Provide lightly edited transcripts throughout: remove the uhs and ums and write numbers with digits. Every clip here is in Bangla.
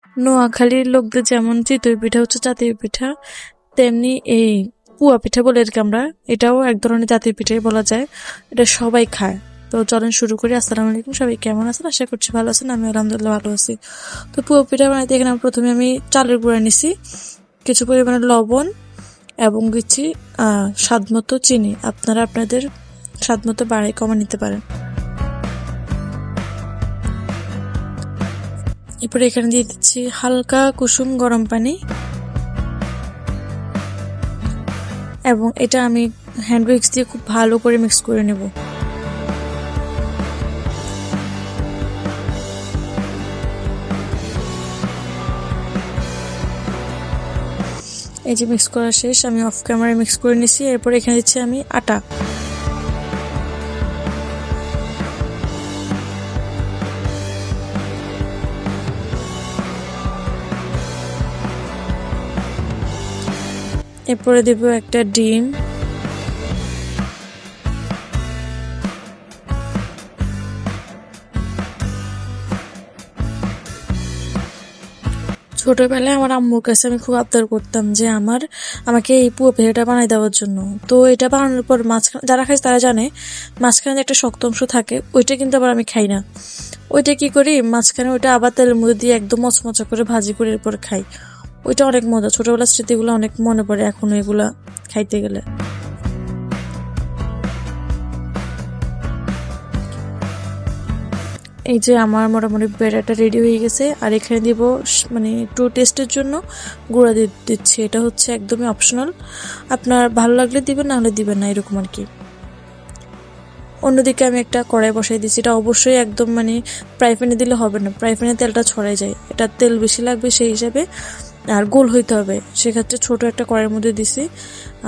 নোয়াখালীর লোকদের যেমন চিতই পিঠা হচ্ছে জাতীয় পিঠা, তেমনি এই পুয়া পিঠা বলে এর আমরা, এটাও এক ধরনের জাতীয় পিঠাই বলা যায়। এটা সবাই খায়। তো চলেন শুরু করি। আসসালামু আলাইকুম, সবাই কেমন আছেন? আশা করছি ভালো আছেন। আমি আলহামদুলিল্লাহ ভালো আছি। তো পুয়া পিঠা বানাইতে এখানে প্রথমে আমি চালের গুঁড়া নিছি, কিছু পরিমাণে লবণ এবং দিচ্ছি স্বাদ মতো চিনি। আপনারা আপনাদের স্বাদ মতো বাড়াই কমা নিতে পারেন। এরপরে এখানে দিয়ে দিচ্ছি হালকা কুসুম গরম পানি, এবং এটা আমি হ্যান্ড উইক্স দিয়ে খুব ভালো করে মিক্স করে নেব। এই যে মিক্স করা শেষ, আমি অফ ক্যামেরায় মিক্স করে নিছি। এরপর এখানে দিচ্ছি আমি আটা। এরপরে দেব একটা ডিম, ছোটবেলায় আমার আম্মুর কাছে আমি খুব আবদার করতাম যে আমাকে এই পুয়া পিঠাটা বানাই দেওয়ার জন্য। তো এটা বানানোর পর মাঝখানে যারা খায় তারা জানে মাঝখানে যে একটা শক্ত অংশ থাকে, ওইটা কিন্তু আবার আমি খাই না। ওইটা কি করি, মাঝখানে ওইটা আবার তেলের মধ্যে দিয়ে একদম মচমচা করে ভাজি করে এরপর খাই। ওইটা অনেক মজা, ছোটবেলার স্মৃতিগুলো অনেক মনে পড়ে এখনো এগুলা খাইতে গেলে। এই যে আমার মোটামুটি ব্যাটারটা রেডি হয়ে গেছে। আর এখানে দিব মানে একটু টেস্টের জন্য গুঁড়া দিচ্ছি। এটা হচ্ছে একদমই অপশনাল, আপনার ভালো লাগলে দিবেন, না হলে দিবেন না, এরকম আর কি। অন্যদিকে আমি একটা কড়াই বসাই দিচ্ছি। এটা অবশ্যই একদম মানে ফ্রাই প্যানে দিলে হবে না, ফ্রাই প্যানে তেলটা ছড়াই যায়, এটা তেল বেশি লাগবে সেই হিসাবে। আর গোল হইতে হবে, সেক্ষেত্রে ছোট একটা কড়াইয়ের মধ্যে দিছি।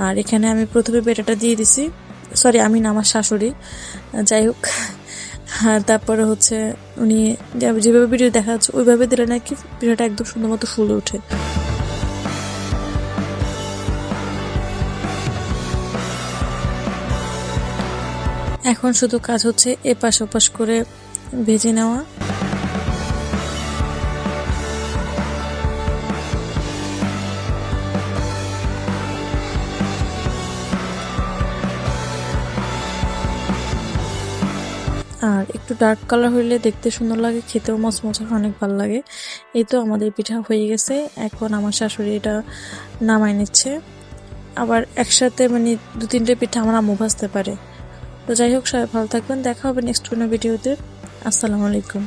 আর এখানে আমি প্রথমে বেটাটা দিয়ে দিছি, সরি আমি না, আমার শাশুড়ি, যাই হোক। হ্যাঁ, তারপরে হচ্ছে উনি যেভাবে ভিডিও দেখা যাচ্ছে ওইভাবে দিলে নাকি ভিডিওটা একদম সুন্দর মতো ফুলে ওঠে। এখন শুধু কাজ হচ্ছে এপাশ ওপাশ করে ভেজে নেওয়া। আর একটু ডার্ক কালার হইলে দেখতে সুন্দর লাগে, খেতেও মচমচা অনেক ভালো লাগে। এই তো আমাদের পিঠা হয়ে গেছে। এখন আমার শাশুড়ি এটা নামাই নিচ্ছে। আবার একসাথে মানে 2-3টে পিঠা আমার আম্মু ভাজতে পারে। তো যাই হোক, সবাই ভালো থাকবেন, দেখা হবে নেক্সট কোনো ভিডিওতে। আসসালামু আলাইকুম।